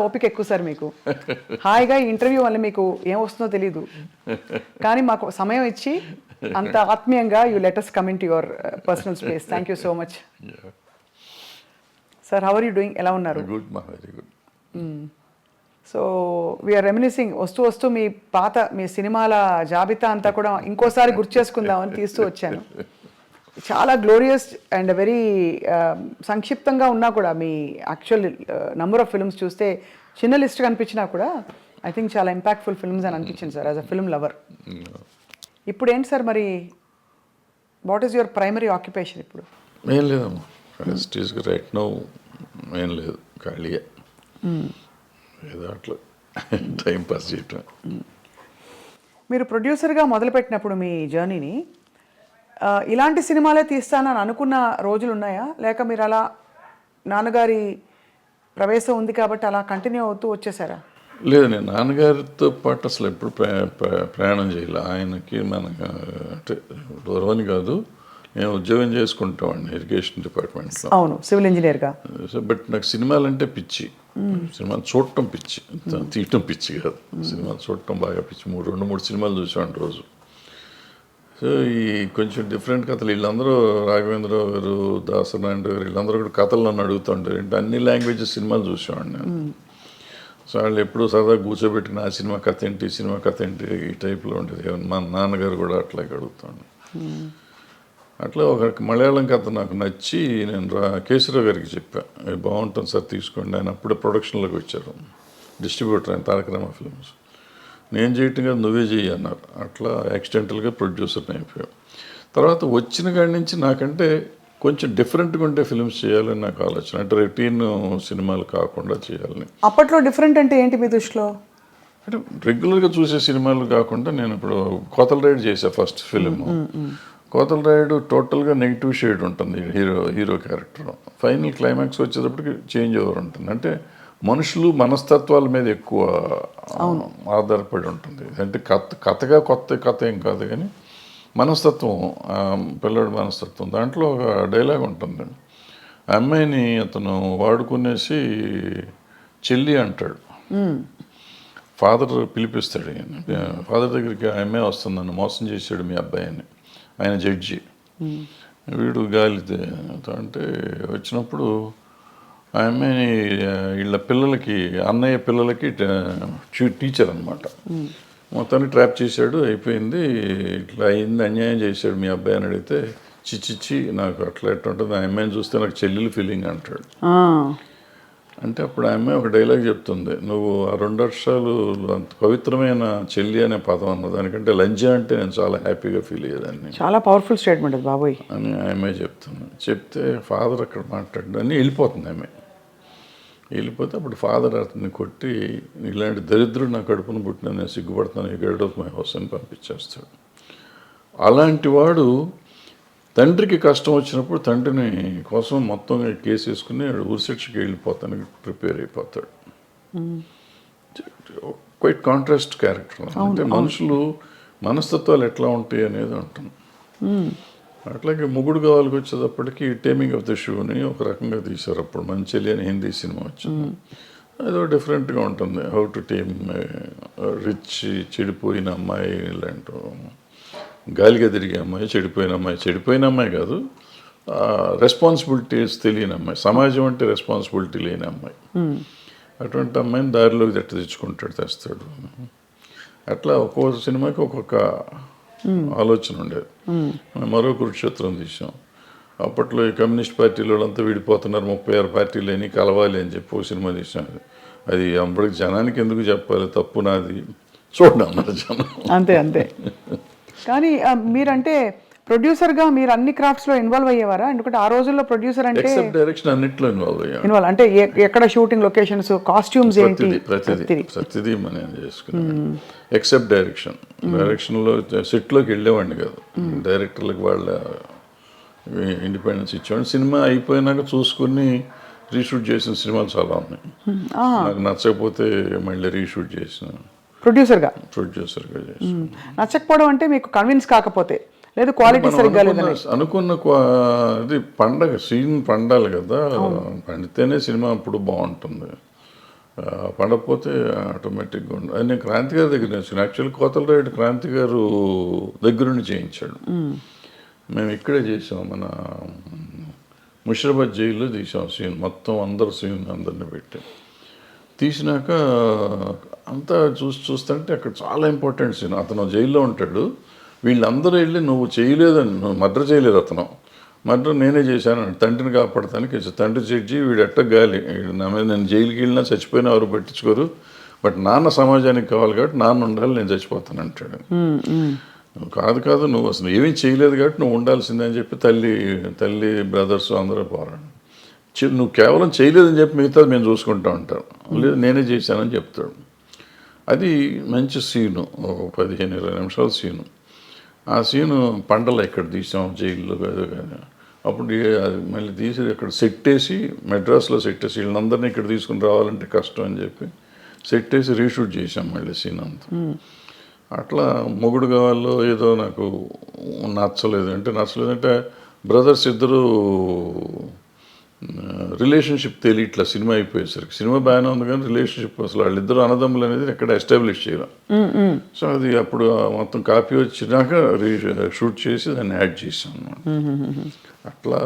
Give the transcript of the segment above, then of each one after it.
ఓపిక ఎక్కువ సార్ మీకు. హాయిగా ఈ ఇంటర్వ్యూ వల్ల మీకు ఏం వస్తుందో తెలీదు, కానీ మాకు సమయం ఇచ్చి అంత ఆత్మీయంగా you let us come in to your personal space. Thank you so much sir. How are you doing? ఎలా ఉన్నారు? గుడ్ మా, very good. So we are reminiscing, వస్తూ వస్తూ మీ సినిమాల జాబితా అంతా కూడా ఇంకోసారి గుర్తు చేసుకుందామని తీస్తూ వచ్చాను. చాలా గ్లోరియస్ అండ్ వెరీ సంక్షిప్తంగా ఉన్నా కూడా మీ యాక్చువల్ నంబర్ ఆఫ్ ఫిల్మ్స్ చూస్తే చిన్న లిస్ట్ కనిపించినా కూడా ఐ థింక్ చాలా ఇంపాక్ట్ఫుల్ ఫిల్మ్స్ అని అనిపించింది sir as a film lover. ఇప్పుడు ఏంటి సార్ మరి, what is your primary occupation ఇప్పుడు? ఏం లేదమ్మా, స్టేజ్కి రైట్ నో ఏం లేదు, ఖాళీగా ఏదో అట్లా టైం పాస్ చేయటం. మీరు ప్రొడ్యూసర్గా మొదలుపెట్టినప్పుడు మీ జర్నీని ఇలాంటి సినిమాలే తీస్తానని అనుకున్న రోజులు ఉన్నాయా, లేక మీరు అలా నాన్నగారి ప్రవేశం ఉంది కాబట్టి అలా కంటిన్యూ అవుతూ వచ్చేసారా? లేదు, నేను నాన్నగారితో పాటు అసలు ఎప్పుడు ప్రయాణం చేయాలి. ఆయనకి మనకు అంటే దూరమని కాదు, నేను ఉద్యోగం చేసుకుంటామండి ఇరిగేషన్ డిపార్ట్మెంట్లో. అవును, సివిల్ ఇంజనీర్గా. సో బట్ నాకు సినిమాలంటే పిచ్చి, సినిమాలు చూడటం పిచ్చి, తీయటం పిచ్చి కాదు. సినిమాలు చూడటం బాగా పిచ్చి. 2-3 సినిమాలు చూసాను రోజు. సో ఈ కొంచెం డిఫరెంట్ కథలు, వీళ్ళందరూ రాఘవేంద్రరావు గారు, దాసనారాయణ గారు, వీళ్ళందరూ కూడా కథలు నన్ను అడుగుతుంటారు. అంటే అన్ని లాంగ్వేజెస్ సినిమాలు చూసేవాడిని నేను. సో వాళ్ళు ఎప్పుడూ సరదా కూర్చోబెట్టిన ఆ సినిమా కథ ఏంటి, ఈ సినిమా కథ ఏంటి, ఈ టైప్లో ఉండేది. మా నాన్నగారు కూడా అట్లాగే అడుగుతాను. అట్లా ఒక మలయాళం కథ నాకు నచ్చి నేను కేశవరావు గారికి చెప్పాను, అది బాగుంటుంది సార్ తీసుకోండి. ఆయన అప్పుడే ప్రొడక్షన్లోకి వచ్చారు, డిస్ట్రిబ్యూటర్ ఆయన తారక రామ ఫిల్మ్స్. నేను చేయటం కాదు, నువ్వే చెయ్యి అన్నారు. అట్లా యాక్సిడెంటల్గా ప్రొడ్యూసర్ని అయిపోయావు. తర్వాత వచ్చిన కాడి నుంచి నాకంటే కొంచెం డిఫరెంట్గా ఉండే ఫిల్మ్స్ చేయాలని నాకు ఆలోచన. అంటే రొటీన్ సినిమాలు కాకుండా చేయాలని. అప్పట్లో డిఫరెంట్ అంటే ఏంటి మీ దృష్టిలో? అంటే రెగ్యులర్గా చూసే సినిమాలు కాకుండా, నేను ఇప్పుడు కోతల రైడ్ చేసా ఫస్ట్ ఫిలిం. కోతల రైడ్ టోటల్గా నెగిటివ్ షేడ్ ఉంటుంది హీరో క్యారెక్టర్. ఫైనల్ క్లైమాక్స్ వచ్చేటప్పటికి చేంజ్ ఓవర్ ఉంటుంది. అంటే మనుషులు మనస్తత్వాల మీద ఎక్కువ ఆధారపడి ఉంటుంది. అంటే కథగా కొత్త కథ ఏం కాదు, కానీ మనస్తత్వం, పిల్లడి మనస్తత్వం. దాంట్లో ఒక డైలాగ్ ఉంటుంది, ఆ అమ్మాయిని అతను వాడుకునేసి చెల్లి అంటాడు. ఫాదర్ పిలిపిస్తాడు, ఫాదర్ దగ్గరికి ఆ అమ్మాయి వస్తుంది, నన్ను మోసం చేశాడు మీ అబ్బాయి అని. ఆయన జడ్జి, వీడు గాలి అంటే వచ్చినప్పుడు ఆ అమ్మాయిని వీళ్ళ పిల్లలకి, అన్నయ్య పిల్లలకి టీచర్ అనమాట, మొత్తాన్ని ట్రాప్ చేశాడు. అయిపోయింది, ఇట్లా అయింది, అన్యాయం చేశాడు మీ అబ్బాయి అని అడిగితే, చిచ్చిచ్చి నాకు అట్లా ఎట్లా ఉంటుంది, ఆ అమ్మాయిని చూస్తే నాకు చెల్లెలు ఫీలింగ్ అంటాడు. అంటే అప్పుడు ఆ అమ్మాయి ఒక డైలాగ్ చెప్తుంది, నువ్వు ఆ 2 అక్షరాలు అంత పవిత్రమైన చెల్లి అనే పదం అన్న దానికంటే లంజ అంటే నేను చాలా హ్యాపీగా ఫీల్ అయ్యేదాన్ని. చాలా పవర్ఫుల్ స్టేట్మెంట్ అది బాబోయ్ అని ఆ అమ్మాయి చెప్తుంది. చెప్తే ఫాదర్ అక్కడ మాట్లాడు అని వెళ్ళిపోతుంది. ఆమె వెళ్ళిపోతే అప్పుడు ఫాదర్ అతన్ని కొట్టి, ఇలాంటి దరిద్రుడు నా కడుపును పుట్టిన, నేను సిగ్గుపడుతున్నాను, గెట్ ఆఫ్ మై హౌస్ అని పంపించేస్తాడు. అలాంటి వాడు తండ్రికి కష్టం వచ్చినప్పుడు తండ్రిని కోసం మొత్తం కేసు వేసుకుని ఊరి శిక్షకి వెళ్ళిపోతానికి ప్రిపేర్ అయిపోతాడు. Quiet contrast character. అంటే మనుషులు మనస్తత్వాలు ఎట్లా ఉంటాయి అనేది ఉంటుంది. అట్లాగే మొగుడు కావాలికి వచ్చేటప్పటికి టేమింగ్ ఆఫ్ ద షూని ఒక రకంగా తీశారు. అప్పుడు మంచిలి అని హిందీ సినిమా వచ్చింది, అదో డిఫరెంట్గా ఉంటుంది. హౌ టు టేమ్ రిచ్, చెడిపోయిన అమ్మాయి, ఇలాంటి గాలిగా తిరిగే అమ్మాయి, చెడిపోయిన అమ్మాయి కాదు, రెస్పాన్సిబిలిటీస్ తెలియని అమ్మాయి, సమాజం అంటే రెస్పాన్సిబిలిటీ లేని అమ్మాయి. అటువంటి అమ్మాయిని దారిలోకి తెస్తాడు. అట్లా ఒక్కొక్క సినిమాకి ఒక్కొక్క ఆలోచన ఉండేది. మరో కురుక్షేత్రం తీసాం. అప్పట్లో ఈ కమ్యూనిస్ట్ పార్టీలు అంతా విడిపోతున్నారు, 36 పార్టీలు అని కలవాలి అని చెప్పి ఓ సినిమా తీసాం. అది అప్పటికి జనానికి ఎందుకు చెప్పాలి, తప్పు నాది, చూడండి అన్నారు జనం. అంతే. కానీ మీరంటే ప్రొడ్యూసర్గా మీరు అన్ని క్రాఫ్ట్స్లో ఇన్వాల్వ్ అయ్యేవారా? ఎందుకంటే ఆ రోజుల్లో ప్రొడ్యూసర్ అంటే డైరెక్షన్ అన్నిట్లో ఇన్వాల్వ్ అంటే ఎక్కడ షూటింగ్ లొకేషన్స్, కాస్ట్యూమ్స్ ఏంటి, ప్రతిదీ మనం చేసుకున్నాం. ఎక్సెప్ట్ డైరెక్షన్లో సెట్లోకి వెళ్ళేవాడిని కాదు. డైరెక్టర్లకు వాళ్ళ ఇండిపెండెన్స్ ఇచ్చేవాడిని. సినిమా అయిపోయినాక చూసుకుని రీషూట్ చేసిన సినిమాలు చాలా ఉన్నాయి. నాకు నచ్చకపోతే మళ్ళీ రీషూట్ చేసిన ప్రొడ్యూసర్గా చేసిన. నచ్చకపోవడం అంటే మీకు కన్విన్స్ కాకపోతే, లేదు క్వాలిటీ సరిగ్గా లేదని అనుకున్న ఇది పండగ సీన్ పండాలి కదా, పండితేనే సినిమా అప్పుడు బాగుంటుంది. పడకపోతే ఆటోమేటిక్గా ఉండదు. అది నేను క్రాంతి గారి దగ్గర నేర్చుకున్నాను. యాక్చువల్లీ కోతల రైడ్ క్రాంతి గారు దగ్గరుండి చేయించాడు. మేము ఇక్కడే చేసాం, మన ముషిరాబాద్ జైల్లో తీసాం సీన్, మొత్తం అందరిని పెట్టి తీసినాక అంతా చూస్తుంటే అక్కడ చాలా ఇంపార్టెంట్ సీన్. అతను జైల్లో ఉంటాడు, వీళ్ళందరూ వెళ్ళి నువ్వు చేయలేదని, నువ్వు మర్డర్ చేయలేదు, అతను మర్డర్ నేనే చేశాను, తండ్రిని కాపాడటానికి. తండ్రి జడ్జి వీడు ఎట్ట గాలి, నా మీద నేను జైలుకి వెళ్ళినా చచ్చిపోయినా ఎవరు పట్టించుకోరు, బట్ నాన్న సమాజానికి కావాలి కాబట్టి నాన్న ఉండాలి, నేను చచ్చిపోతాను అంటాడు. కాదు నువ్వు అసలు ఏమీ చేయలేదు కాబట్టి నువ్వు ఉండాల్సిందే అని చెప్పి తల్లి బ్రదర్స్ అందరూ పోరాడు. నువ్వు కేవలం చేయలేదని చెప్పి మిగతాది మేము చూసుకుంటా ఉంటాం, లేదు నేనే చేశానని చెప్తాడు. అది మంచి సీను, ఒక 15-20 నిమిషాల సీను. ఆ సీను పండల ఇక్కడ తీసాం జైల్లో కానీ. అప్పుడు అది మళ్ళీ తీసి ఇక్కడ సెట్ వేసి, మెడ్రాస్లో సెట్ వేసి, వీళ్ళందరినీ ఇక్కడ తీసుకుని రావాలంటే కష్టం అని చెప్పి సెట్ వేసి రీషూట్ చేసాం మళ్ళీ సీన్ అంతా. అట్లా మొగుడు కావాలో ఏదో నాకు నచ్చలేదంటే బ్రదర్స్ ఇద్దరు రిలేషన్షిప్ తెలియట్లా సినిమా అయిపోయేసరికి. సినిమా బాగానే ఉంది కానీ రిలేషన్షిప్ అసలు వాళ్ళిద్దరు అన్నదమ్ములు అనేది ఎక్కడ ఎస్టాబ్లిష్ చేయడం. సో అది అప్పుడు మొత్తం కాపీ వచ్చినాక షూట్ చేసి దాన్ని యాడ్ చేసాం అన్నమాట. అట్లా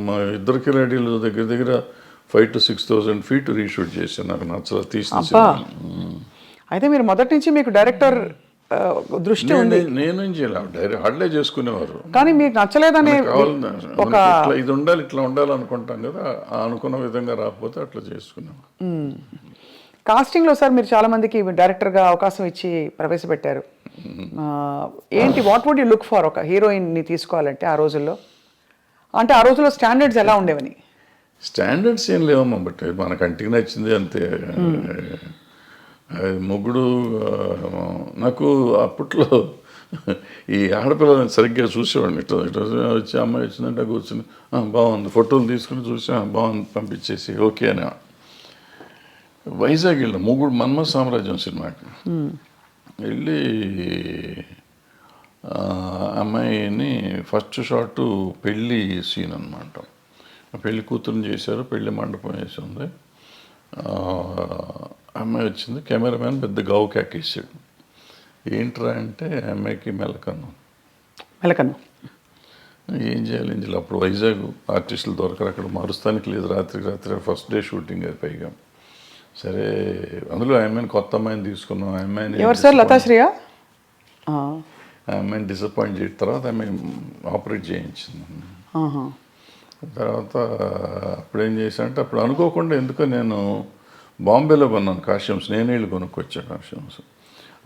మా ఇద్దరికి రెడీలు దగ్గర 5,000 to 6,000 feet రీషూట్ చేశాను. నాకు నచ్చలేదు తీసిన. అయితే మీరు మొదటి నుంచి మీకు డైరెక్టర్ దృష్టి ఉంది. నేనేం చేయాలి, డైరెక్ట్ హార్డ్లే చేసుకునేవారు. కానీ మీకు నచ్చలేదని ఇది ఉండాలి, ఇట్లా ఉండాలి అనుకుంటాం కదా, అనుకున్న విధంగా రాకపోతే అట్లా చేసుకున్నాం. కాస్టింగ్లో సార్ మీరు చాలా మందికి డైరెక్టర్గా అవకాశం ఇచ్చి ప్రవేశపెట్టారు. ఏంటి, what would you look for ఒక హీరోయిన్ని తీసుకోవాలంటే ఆ రోజుల్లో? అంటే ఆ రోజుల్లో స్టాండర్డ్స్ ఎలా ఉండేవని? స్టాండర్డ్స్ ఏం లేవమ్మా, బట్ మన కంటికి నచ్చింది అంతే. మొగుడు నాకు అప్పట్లో ఈ ఆడపిల్లలని సరిగ్గా చూసేవాడిని. ఇట్లా వచ్చి అమ్మాయి వచ్చిందంటే కూర్చుని బాగుంది, ఫోటోలు తీసుకుని చూసి బాగుంది పంపించేసి ఓకే అని. వైజాగ్ వెళ్ళాం, మొగుడు మన్మథ సామ్రాజ్యం సినిమాకి వెళ్ళి అమ్మాయిని ఫస్ట్ షాట్ పెళ్ళి సీన్ అనమాట. పెళ్లి కూతురుని చేశారు, పెళ్లి మండపం వేసి ఉంది. అమ్మాయి వచ్చింది, కెమెరామ్యాన్ పెద్ద గావు కేకేసాడు. ఏంట్రా అంటే అమ్మాయికి మెలకన్ను. ఏం చేయాలి అప్పుడు వైజాగ్ ఆర్టిస్టులు దొరకరు, అక్కడ మారుస్తానికి లేదు, రాత్రి ఫస్ట్ డే షూటింగ్ అది పైగా. సరే అందులో అమ్మాయిని కొత్త అమ్మాయిని తీసుకున్నాం. అమ్మాయిని లతాశ్రీయా? ఆ అమ్మాయిని డిసప్పాయింట్ చేసిన తర్వాత అమ్మాయి ఆపరేట్ చేయించింది. తర్వాత అప్పుడు ఏం చేశానంటే, అప్పుడు అనుకోకుండా ఎందుకో నేను బాంబేలో కొన్నాను కాస్ట్యూమ్స్, నేనే వెళ్ళి కొనుక్కొచ్చా కాస్ట్యూమ్స్.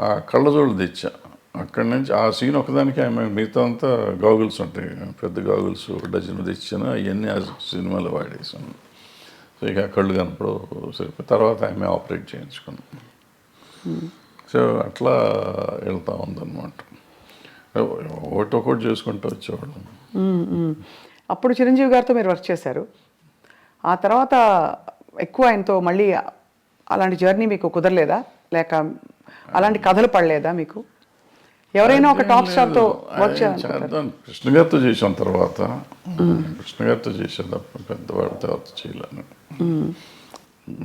ఆ కళ్ళజోళ్ళు తెచ్చా అక్కడి నుంచి. ఆ సీన్ ఒకదానికి ఆమె మిగతా అంతా గాగుల్స్ ఉంటాయి, పెద్ద గాగుల్స్ 1 డజన్ తెచ్చాను. అవన్నీ ఆ సినిమాలో వాడేసాను. సో ఇక కళ్ళు కనపడు సరిపోయి తర్వాత ఆమె ఆపరేట్ చేయించుకున్నాను. సో అట్లా వెళ్తూ ఉందన్నమాట. ఒకటి చేసుకుంటూ వచ్చేవాడు. అప్పుడు చిరంజీవి గారితో మీరు వర్క్ చేశారు. ఆ తర్వాత ఎక్కువ ఆయనతో మళ్ళీ అలాంటి జర్నీ మీకు కుదరలేదా? లేక అలాంటి కథలు పడలేదా మీకు? ఎవరైనా ఒక టాప్ స్టార్తో వర్క్ చేద్దాం కృష్ణ గారితో చేసాం, తర్వాత కృష్ణ గారితో చేసాను తప్ప పెద్దవాడి తర్వాత చేయలేను.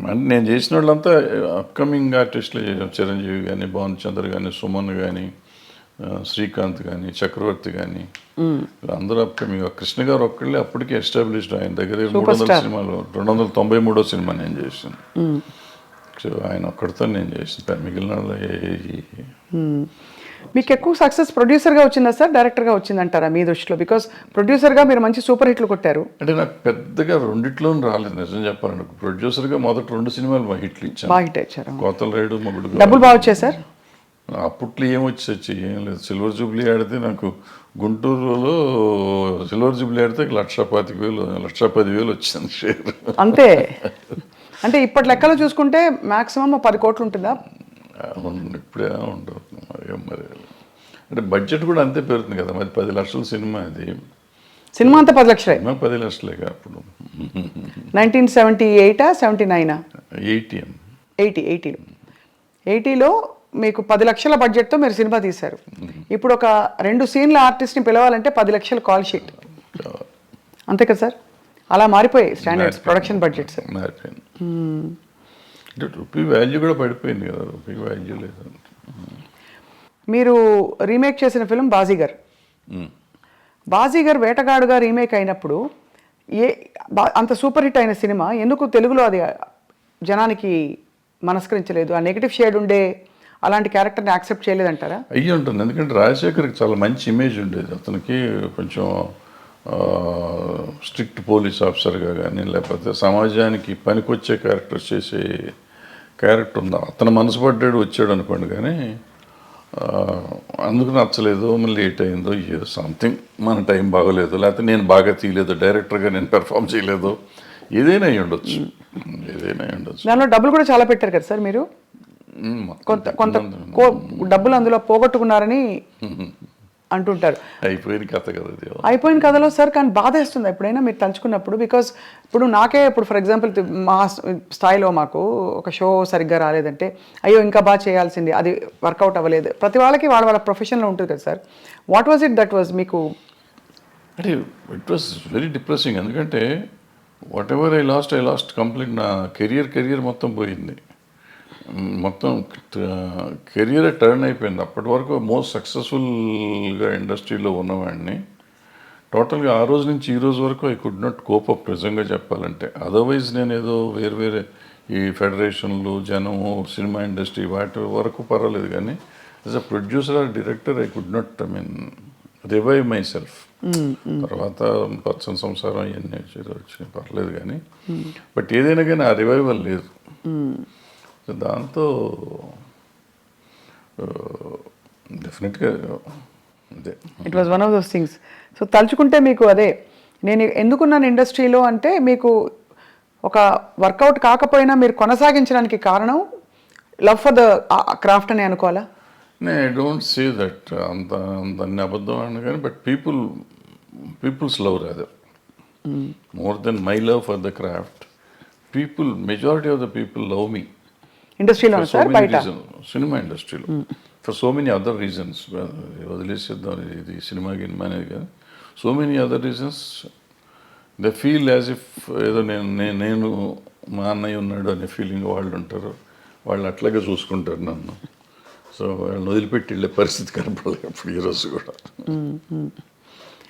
అంటే నేను చేసిన వాళ్ళంతా అప్కమింగ్ ఆర్టిస్టులు చేసాం. చిరంజీవి కానీ, భాను చంద్ర కానీ, సుమన్ కానీ, శ్రీకాంత్ కానీ, చక్రవర్తి కానీ, అందరూ అప్కమింగ్. కృష్ణ గారు ఒక్కళ్ళే అప్పటికే ఎస్టాబ్లిష్డ్. ఆయన దగ్గర 300 సినిమాలు, 293 సినిమా నేను చేసాను. సో ఆయన ఒక్కడితో నేను చేసిన, మిగిలిన మీకు ఎక్కువ సక్సెస్ ప్రొడ్యూసర్గా వచ్చిందా సార్, డైరెక్టర్గా వచ్చిందంటారా మీ దృష్టిలో? బికాస్ ప్రొడ్యూసర్గా మీరు మంచి సూపర్ హిట్లు కొట్టారు. అంటే నాకు పెద్దగా రెండిట్లోనూ రాలేదు నిజం చెప్పాలంటే. ప్రొడ్యూసర్గా మొదటి 2 సినిమాలు హిట్లు ఇచ్చాను, బాగా హిట్ ఇచ్చారు. కోతల రైడు, మొగుడు. డబ్బులు బాగా వచ్చాయి సార్? అప్పట్లో ఏమొచ్చి ఏం లేదు. సిల్వర్ జూబ్లీ ఆడితే నాకు గుంటూరులో సిల్వర్ జూబ్లీ ఆడితే 1,25,000 1,10,000 వచ్చింది షేర్ అంతే. అంటే ఇప్పటి లెక్కలో చూసుకుంటే మాక్సిమం 10 కోట్లు ఉంటుందా? ఇప్పుడే ఉండదు మరి. అంటే బడ్జెట్ కూడా అంతే పెరుగుతుంది కదా మరి. 10 లక్షల సినిమా అది. సినిమా అంతా 10 లక్షలే? 10 లక్షలేగా అప్పుడు. 1978 79 80 80లో మీకు 10 లక్షల బడ్జెట్తో మీరు సినిమా తీశారు. ఇప్పుడు ఒక 2 సీన్ల ఆర్టిస్ట్ని పిలవాలంటే 10 లక్షల కాల్ షీట్, అంతే కదా సార్? అలా మారిపోయాయి స్టాండర్డ్స్, ప్రొడక్షన్ బడ్జెట్స్. అంటే రూపీ వాల్యూ కూడా పడిపోయింది కదా, రూపీ వాల్యూ లేదు. మీరు రీమేక్ చేసిన ఫిల్మ్ బాజీగర్. బాజీగర్ వేటగాడుగా రీమేక్ అయినప్పుడు అంత సూపర్ హిట్ అయిన సినిమా ఎందుకు తెలుగులో అది జనానికి మనస్కరించలేదు? ఆ నెగిటివ్ షేడ్ ఉండే అలాంటి క్యారెక్టర్ని యాక్సెప్ట్ చేయలేదంటారా? అయ్యి ఉంటుంది, ఎందుకంటే రాజశేఖర్కి చాలా మంచి ఇమేజ్ ఉండేది. అతనికి కొంచెం స్ట్రిక్ట్ పోలీస్ ఆఫీసర్గా కానీ, లేకపోతే సమాజానికి పనికొచ్చే క్యారెక్టర్ చేసే క్యారెక్టర్ ఉందా, అతను మనసు పడ్డాడు వచ్చాడు అనుకోండి. కానీ అందుకు నచ్చలేదు, మళ్ళీ లేట్ అయిందో ఏదో సంథింగ్, మన టైం బాగోలేదు, లేకపోతే నేను బాగా తీయలేదు, డైరెక్టర్గా నేను పెర్ఫామ్ చేయలేదు, ఏదైనా అయి ఉండొచ్చు, ఏదైనా అయి ఉండొచ్చు. దానిలో డబ్బులు కూడా చాలా పెట్టారు కదా సార్ మీరు, కొంత డబ్బులు అందులో పోగొట్టుకున్నారని అంటుంటారు. అయిపోయిన కథ కదా, అయిపోయిన కథలో సార్. కానీ బాధేస్తుంది ఎప్పుడైనా మీరు తలుచుకున్నప్పుడు, బికాస్ ఇప్పుడు నాకే ఇప్పుడు ఫర్ ఎగ్జాంపుల్ మా స్థాయిలో మాకు ఒక షో సరిగ్గా రాలేదంటే అయ్యో ఇంకా బాగా చేయాల్సింది, అది వర్కౌట్ అవ్వలేదు. ప్రతి వాళ్ళకి వాళ్ళ ప్రొఫెషన్లో ఉంటుంది కదా sir. What was it that was మీకు? అంటే ఇట్ వాజ్ వెరీ డిప్రెసింగ్, ఎందుకంటే what ever I last complete. నా కెరియర్ మొత్తం పోయింది, మొత్తం కెరియరే టర్న్ అయిపోయింది. అప్పటి వరకు మోస్ట్ సక్సెస్ఫుల్గా ఇండస్ట్రీలో ఉన్నవాడిని టోటల్గా ఆ రోజు నుంచి ఈ రోజు వరకు I could not cope up నిజంగా చెప్పాలంటే. అదర్వైజ్ నేను ఏదో వేరే ఈ ఫెడరేషన్లు, జనము, సినిమా ఇండస్ట్రీ వాటి వరకు పర్వాలేదు, కానీ as a producer or director I could not revive myself. తర్వాత పచ్చని సంసారం ఇవన్నీ వచ్చినాయి పర్లేదు కానీ, బట్ ఏదైనా కానీ ఆ రివైవల్ లేదు. దాంతో డెఫినెట్గా అదే it was one of those things. So తలుచుకుంటే మీకు అదే, నేను ఎందుకున్నాను ఇండస్ట్రీలో అంటే మీకు ఒక వర్కౌట్ కాకపోయినా మీరు కొనసాగించడానికి కారణం లవ్ ఫర్ ద క్రాఫ్ట్ అని అనుకోవాలా? ఐ డోంట్ సే దట్ అంత అన్ని అబద్ధం అని కానీ, but peoples love rather more than my love for the craft. Majority of the people love me ఇండస్ట్రీలో సార్, బయట సినిమా ఇండస్ట్రీలో for so many other reasons. వదిలేసేద్దాం ఇది సినిమా గినిమా అనేది కానీ, so many other reasons they feel as if ఏదో నేను మా అన్నయ్య ఉన్నాడు అనే ఫీలింగ్ వాళ్ళు ఉంటారు. వాళ్ళు అట్లాగే చూసుకుంటారు నన్ను. సో వాళ్ళని వదిలిపెట్టి వెళ్ళే పరిస్థితి కనపడలేదు ఇప్పుడు ఈరోజు కూడా.